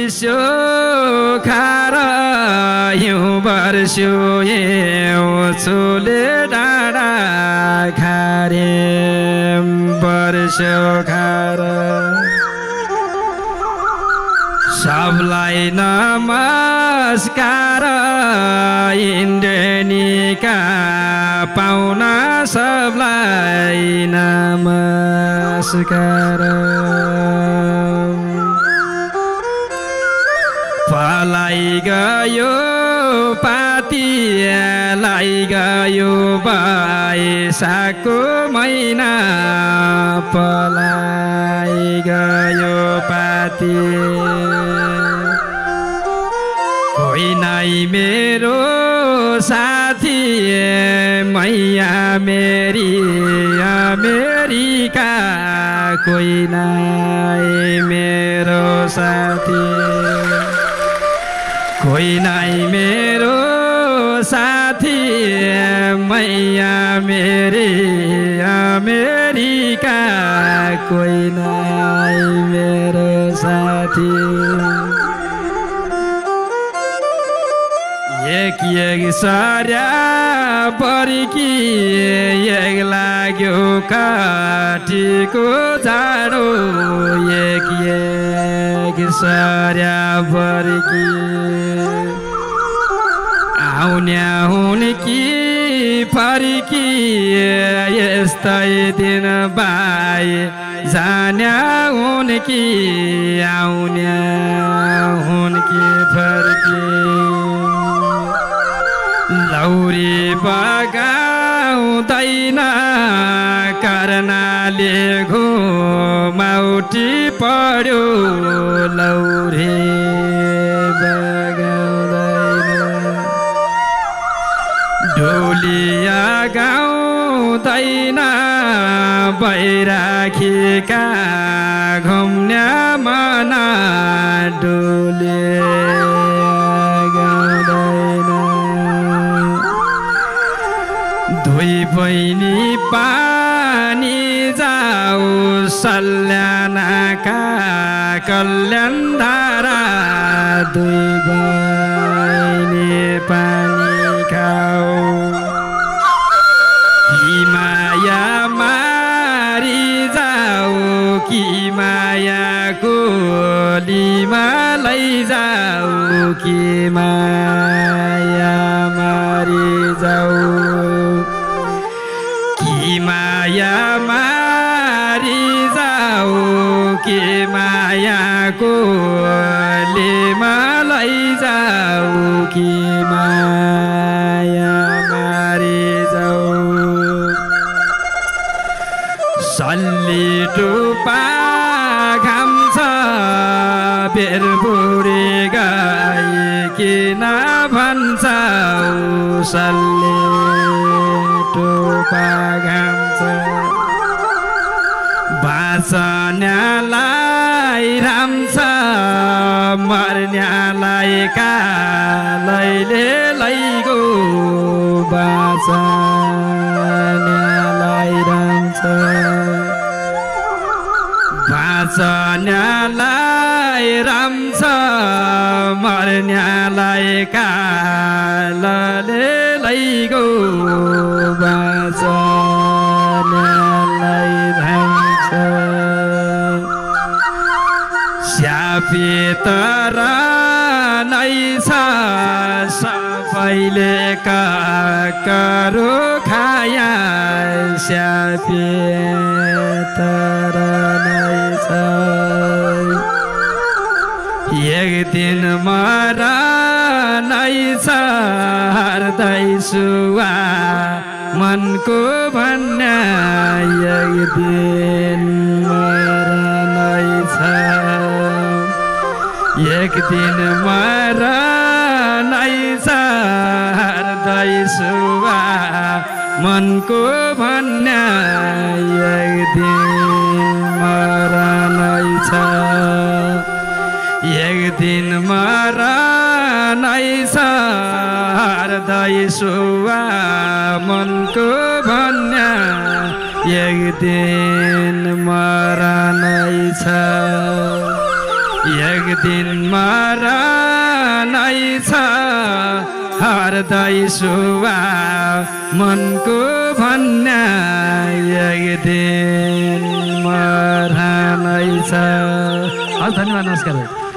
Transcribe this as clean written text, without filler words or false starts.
वर्षो खार हिउँ वर्षो छुले डाँडा खारे वर्षो खार सबलाई नमस्कार इन्द्रेणीका पाहुना सबलाई नमस्कार पलाई गयो पातीलाई गयो बैशाखको महिना पलाई गयो पाती कोही नै मेरो साथी मैया मेरी अमेरिका कोही नै मेरो साथी कोही नै मेरो साथी मैया मेरी अमेरिका कोही नै मेरो साथी एक सर्या परिकी एक लाग्यो काटीको जाडो एक सर्या परिकी आउने हुन् कि फर्की यस्तै दिन बाई जाने हुन् कि आउने हुन् कि फर्की लौरी बगाउँदैन कर्णाले घुमाउटी पर्यो लौरी बगाउँदैन ढोलिया गाउँदैन बैराखीका घुम्ने मना ढोलिया गाउँदैन दुई बहिनी पानी जाऊ सल्यानाका कल्याण धारा दुई बहिनी पानी खाऊ कि माया मारी जाऊ कि मायाको लिमा लैजाऊ कि माया मारी जाऊ कि माया मारी जाऊ कि मायाको लिमा लैजाऊ कि माया मारी जाऊ सल्ली टुपा घाम छ बेरबुरी गाई किन भन्छौ सल्ली टुपा घाम छ बाँच्नेलाई राम छ मर्नेलाई कालैले लैगो बाँच्नेलाई राम छ बाँच्नेलाई राम छ मर्नेलाई कालले लैगो बाँच्नेलाई राम छ स्यापी तर नै छ सबैले काकरो खाया स्यापी तर नै छ एक दिन मरै छ हर्दैछुवा मनको भन्ने एक दिन मरै छ एक दिन मरै छ हर्दैछुवा मनको भन्ने एक दिन मरै छ एक दिन मरै छ हर्दैछुवा मनको भन्ने एक दिन मरै छ एक दिन मरानै छ हृदय सुवा मनको भन्ने एक दिन मरानै छ। हस्, धन्यवाद, नमस्कार।